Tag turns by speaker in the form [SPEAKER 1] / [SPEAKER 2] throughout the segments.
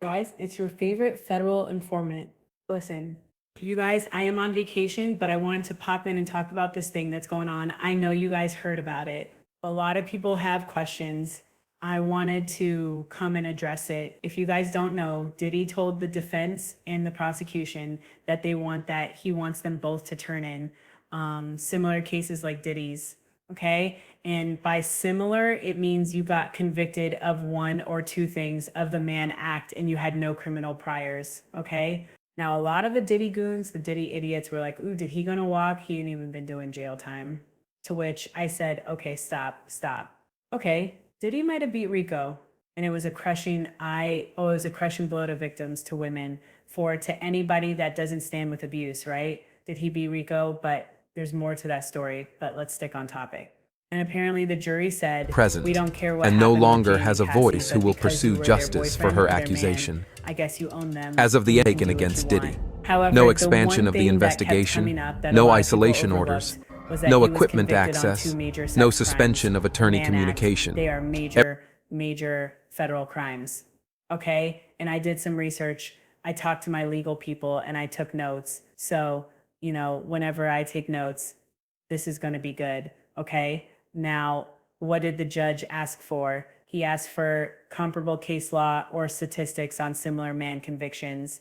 [SPEAKER 1] Guys, it's your favorite federal informant. Listen, you guys, I am on vacation, but I wanted to pop in and talk about this thing that's going on. I know you guys heard about it. A lot of people have questions. I wanted to come and address it. If you guys don't know, Diddy told the defense and the prosecution that he wants them both to turn in similar cases like Diddy's. Okay. And by similar, it means you got convicted of one or two things of the Mann Act and you had no criminal priors. Okay. Now, a lot of the Diddy goons, the Diddy idiots were like, ooh, did he gonna walk? He ain't even been doing jail time. To which I said, okay, stop. Okay, Diddy might have beat Rico. And it was a crushing blow to victims, to women, to anybody that doesn't stand with abuse, right? Did he beat Rico? But there's more to that story, but let's stick on topic. And apparently the jury said, we
[SPEAKER 2] Present,
[SPEAKER 1] don't care what
[SPEAKER 2] and no
[SPEAKER 1] happened with
[SPEAKER 2] longer
[SPEAKER 1] Jane
[SPEAKER 2] has a
[SPEAKER 1] and Cassie,
[SPEAKER 2] voice who
[SPEAKER 1] but
[SPEAKER 2] will
[SPEAKER 1] because you
[SPEAKER 2] pursue
[SPEAKER 1] were their
[SPEAKER 2] justice for
[SPEAKER 1] boyfriend
[SPEAKER 2] her
[SPEAKER 1] or their man,
[SPEAKER 2] accusation.
[SPEAKER 1] I guess you own them.
[SPEAKER 2] As of the
[SPEAKER 1] and you can
[SPEAKER 2] taken
[SPEAKER 1] do what
[SPEAKER 2] against
[SPEAKER 1] you
[SPEAKER 2] Diddy,
[SPEAKER 1] want. However,
[SPEAKER 2] no
[SPEAKER 1] the
[SPEAKER 2] expansion
[SPEAKER 1] one
[SPEAKER 2] of the
[SPEAKER 1] thing that kept
[SPEAKER 2] investigation,
[SPEAKER 1] coming up that a
[SPEAKER 2] no
[SPEAKER 1] lot of people
[SPEAKER 2] isolation
[SPEAKER 1] overlooked
[SPEAKER 2] orders,
[SPEAKER 1] was that
[SPEAKER 2] no
[SPEAKER 1] he was
[SPEAKER 2] equipment
[SPEAKER 1] convicted on
[SPEAKER 2] access,
[SPEAKER 1] two major sex
[SPEAKER 2] no
[SPEAKER 1] crimes.
[SPEAKER 2] suspension of attorney
[SPEAKER 1] Mann Act,
[SPEAKER 2] communication.
[SPEAKER 1] they are major federal crimes. Okay? And I did some research. I talked to my legal people and I took notes. So, whenever I take notes, this is going to be good. Okay? Now, what did the judge ask for? He asked for comparable case law or statistics on similar man convictions.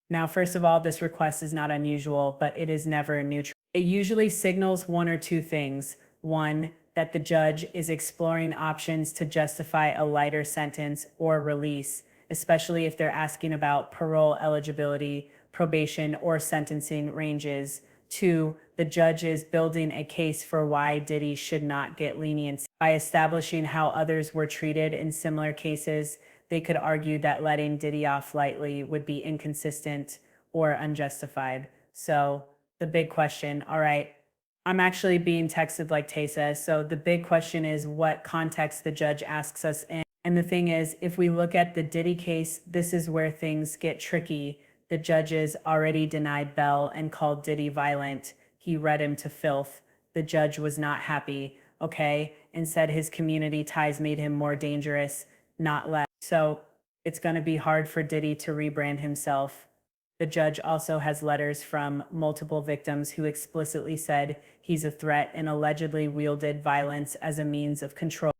[SPEAKER 1] Now, first of all, this request is not unusual, but it is never neutral. It usually signals one or two things. One, that the judge is exploring options to justify a lighter sentence or release, especially if they're asking about parole eligibility, probation, or sentencing ranges. Two, the judge is building a case for why Diddy should not get leniency. By establishing how others were treated in similar cases, they could argue that letting Diddy off lightly would be inconsistent or unjustified. So the big question, all right, I'm actually being texted like Tay says. So the big question is what context the judge asks us in. And the thing is, if we look at the Diddy case, this is where things get tricky. The judges already denied bail and called Diddy violent. He read him to filth. The judge was not happy, okay, and said his community ties made him more dangerous, not less. So it's going to be hard for Diddy to rebrand himself. The judge also has letters from multiple victims who explicitly said he's a threat and allegedly wielded violence as a means of control.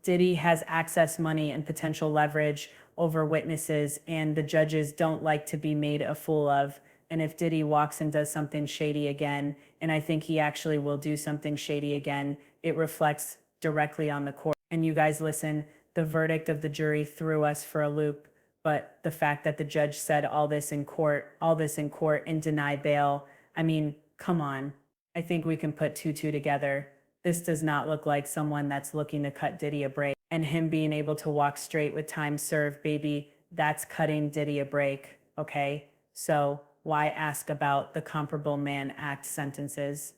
[SPEAKER 1] Diddy has access money and potential leverage over witnesses, and the judges don't like to be made a fool of. And if Diddy walks and does something shady again, and I think he actually will do something shady again, it reflects directly on the court. And you guys listen, the verdict of the jury threw us for a loop. But the fact that the judge said all this in court and denied bail, I mean, come on. I think we can put two together. This does not look like someone that's looking to cut Diddy a break. And him being able to walk straight with time served, baby, that's cutting Diddy a break, okay? So why ask about the comparable Mann Act sentences?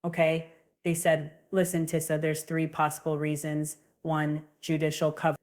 [SPEAKER 1] Okay, they said, listen, Tissa, there's three possible reasons. One, judicial cover.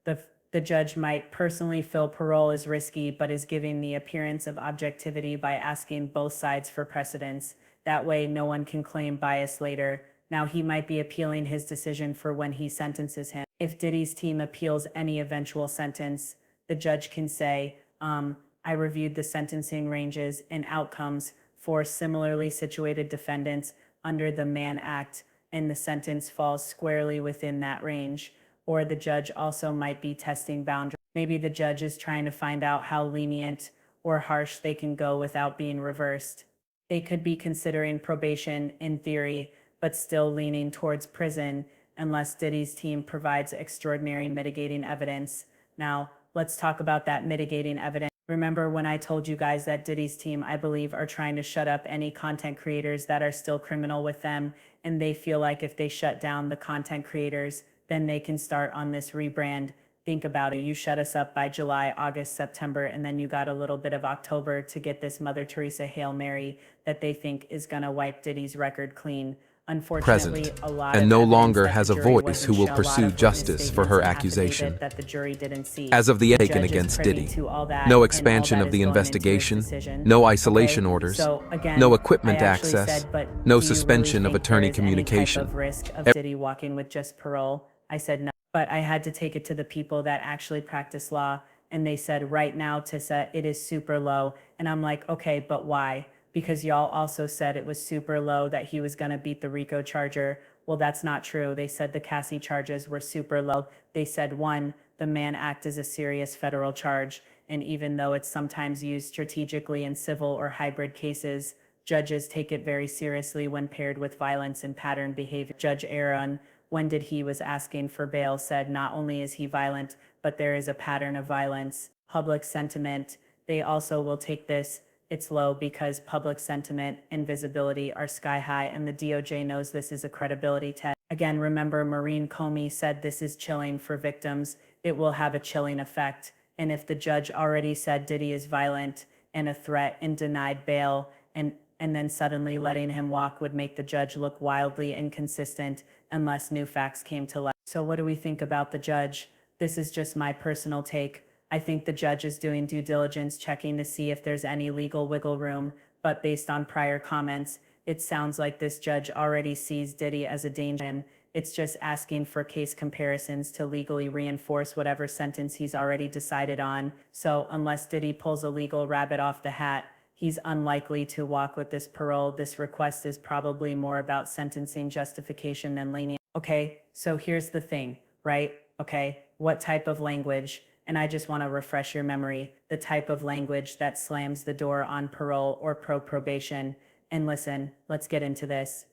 [SPEAKER 1] The judge might personally feel parole is risky, but is giving the appearance of objectivity by asking both sides for precedence. That way, no one can claim bias later. Now, he might be appealing his decision for when he sentences him. If Diddy's team appeals any eventual sentence, the judge can say, I reviewed the sentencing ranges and outcomes for similarly situated defendants under the Mann Act, and the sentence falls squarely within that range. Or the judge also might be testing boundaries. Maybe the judge is trying to find out how lenient or harsh they can go without being reversed. They could be considering probation in theory, but still leaning towards prison unless Diddy's team provides extraordinary mitigating evidence. Now, let's talk about that mitigating evidence. Remember when I told you guys that Diddy's team, I believe, are trying to shut up any content creators that are still criminal with them, and they feel like if they shut down the content creators, then they can start on this rebrand. Think about it. You shut us up by July, August, September, and then you got a little bit of October to get this Mother Teresa Hail Mary that they think is going to wipe Diddy's record clean. Unfortunately,
[SPEAKER 2] Present,
[SPEAKER 1] a lot
[SPEAKER 2] and
[SPEAKER 1] of
[SPEAKER 2] no
[SPEAKER 1] evidence
[SPEAKER 2] longer
[SPEAKER 1] that
[SPEAKER 2] has
[SPEAKER 1] the
[SPEAKER 2] a
[SPEAKER 1] jury
[SPEAKER 2] voice
[SPEAKER 1] wasn't
[SPEAKER 2] who will
[SPEAKER 1] shown, a lot
[SPEAKER 2] pursue
[SPEAKER 1] of witness
[SPEAKER 2] justice for her
[SPEAKER 1] statements and
[SPEAKER 2] accusation.
[SPEAKER 1] affidavit that the jury didn't see.
[SPEAKER 2] As of the
[SPEAKER 1] The
[SPEAKER 2] taken
[SPEAKER 1] judge is
[SPEAKER 2] against
[SPEAKER 1] privy
[SPEAKER 2] Diddy,
[SPEAKER 1] to all that,
[SPEAKER 2] no
[SPEAKER 1] and all
[SPEAKER 2] expansion
[SPEAKER 1] that
[SPEAKER 2] of
[SPEAKER 1] is
[SPEAKER 2] the
[SPEAKER 1] going into his
[SPEAKER 2] investigation,
[SPEAKER 1] decision.
[SPEAKER 2] no isolation
[SPEAKER 1] Okay,
[SPEAKER 2] orders,
[SPEAKER 1] so again,
[SPEAKER 2] no
[SPEAKER 1] I
[SPEAKER 2] equipment
[SPEAKER 1] actually
[SPEAKER 2] access,
[SPEAKER 1] said, but
[SPEAKER 2] no
[SPEAKER 1] do you really
[SPEAKER 2] suspension of
[SPEAKER 1] think there
[SPEAKER 2] attorney
[SPEAKER 1] is any type
[SPEAKER 2] communication.
[SPEAKER 1] of risk of Diddy walking with just parole? I said no, but I had to take it to the people that actually practice law. And they said right now, Tissa, it is super low. And I'm like, okay, but why? Because y'all also said it was super low, that he was going to beat the RICO charger. Well, that's not true. They said the Cassie charges were super low. They said, one, the Mann Act is a serious federal charge. And even though it's sometimes used strategically in civil or hybrid cases, judges take it very seriously when paired with violence and pattern behavior. Judge Aaron, when did he was asking for bail, said not only is he violent, but there is a pattern of violence. Public sentiment, they also will take this. It's low because public sentiment and visibility are sky high, and the DOJ knows this is a credibility test. Again, remember, Maureen Comey said this is chilling for victims. It will have a chilling effect. And if the judge already said Diddy is violent and a threat and denied bail, and then suddenly letting him walk would make the judge look wildly inconsistent unless new facts came to light. So what do we think about the judge? This is just my personal take. I think the judge is doing due diligence, checking to see if there's any legal wiggle room, but based on prior comments, it sounds like this judge already sees Diddy as a danger, and it's just asking for case comparisons to legally reinforce whatever sentence he's already decided on. So unless Diddy pulls a legal rabbit off the hat, he's unlikely to walk with this parole. This request is probably more about sentencing justification than lenient. Okay, so here's the thing, right? Okay, what type of language? And I just want to refresh your memory, the type of language that slams the door on parole or probation. And listen, let's get into this.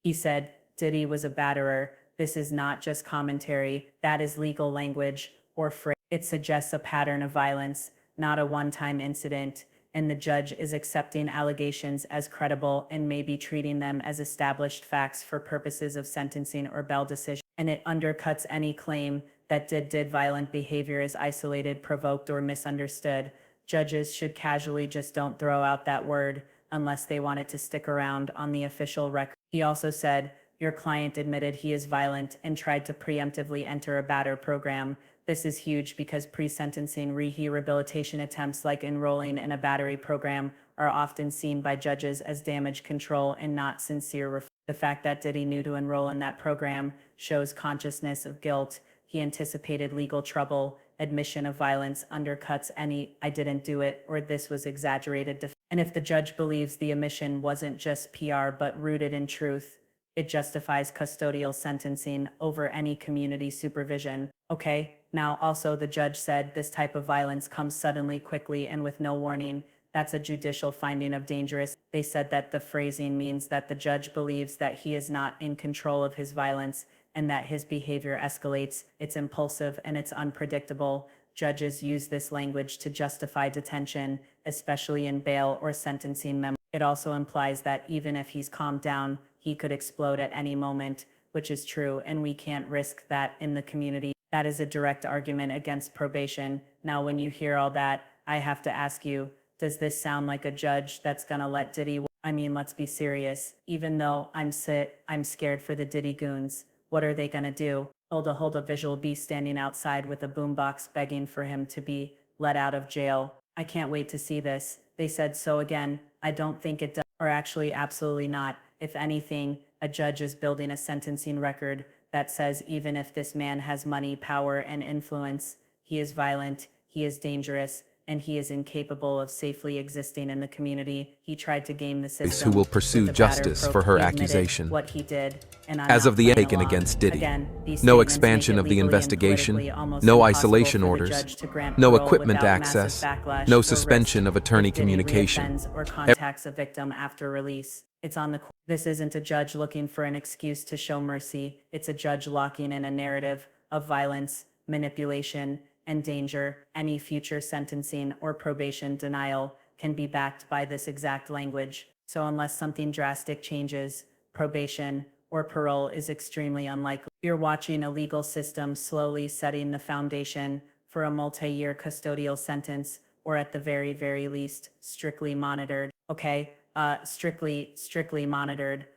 [SPEAKER 1] He said Diddy was a batterer. This is not just commentary. That is legal language or phrase. It suggests a pattern of violence, not a one-time incident. And the judge is accepting allegations as credible and maybe treating them as established facts for purposes of sentencing or bail decision. And it undercuts any claim that did violent behavior is isolated, provoked, or misunderstood. Judges should casually just don't throw out that word unless they want it to stick around on the official record. He also said, your client admitted he is violent and tried to preemptively enter a batter program. This is huge because pre-sentencing rehabilitation attempts like enrolling in a battery program are often seen by judges as damage control and not sincere. The fact that Diddy knew to enroll in that program shows consciousness of guilt. He anticipated legal trouble. Admission of violence undercuts any "I didn't do it" or "this was exaggerated." And if the judge believes the omission wasn't just PR but rooted in truth, it justifies custodial sentencing over any community supervision. Okay, now also the judge said this type of violence comes suddenly, quickly, and with no warning. That's a judicial finding of dangerous. They said that the phrasing means that the judge believes that he is not in control of his violence and that his behavior escalates. It's impulsive and it's unpredictable. Judges use this language to justify detention, especially in bail or sentencing memos. It also implies that even if he's calmed down, he could explode at any moment, which is true, and we can't risk that in the community. That is a direct argument against probation. Now, when you hear all that, I have to ask you, does this sound like a judge that's gonna let Diddy? I mean, let's be serious. Even though I'm scared for the Diddy goons. What are they gonna do? Hold a visual be standing outside with a boombox begging for him to be let out of jail. I can't wait to see this. They said so again. I don't think it does, or actually absolutely not. If anything, a judge is building a sentencing record that says even if this man has money, power, and influence, he is violent, he is dangerous, and he is incapable of safely existing in the community. He tried to game the system.
[SPEAKER 2] Who will pursue justice for her accusation.
[SPEAKER 1] What he did, and
[SPEAKER 2] as of the taken against Diddy.
[SPEAKER 1] Again,
[SPEAKER 2] no expansion of the investigation, no isolation orders, no equipment access, no suspension of attorney communication.
[SPEAKER 1] Or contacts a victim after release. It's on the. This isn't a judge looking for an excuse to show mercy. It's a judge locking in a narrative of violence, manipulation, and danger. Any future sentencing or probation denial can be backed by this exact language. So unless something drastic changes, probation or parole is extremely unlikely. You're watching a legal system slowly setting the foundation for a multi-year custodial sentence, or at the very, very least, strictly monitored. Okay, strictly monitored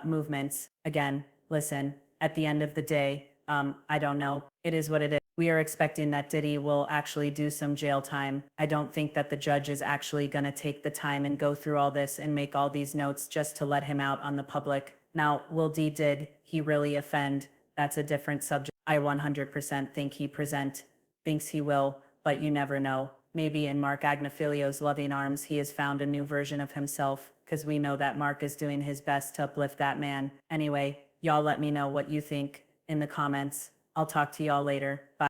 [SPEAKER 1] movements. Again, listen, at the end of the day, I don't know. It is what it is. We are expecting that Diddy will actually do some jail time. I don't think that the judge is actually going to take the time and go through all this and make all these notes just to let him out on the public. Now, did he really offend? That's a different subject. I 100% think thinks he will, but you never know. Maybe in Mark Agnifilio's loving arms, he has found a new version of himself, because we know that Mark is doing his best to uplift that man. Anyway, y'all let me know what you think in the comments. I'll talk to y'all later. Bye.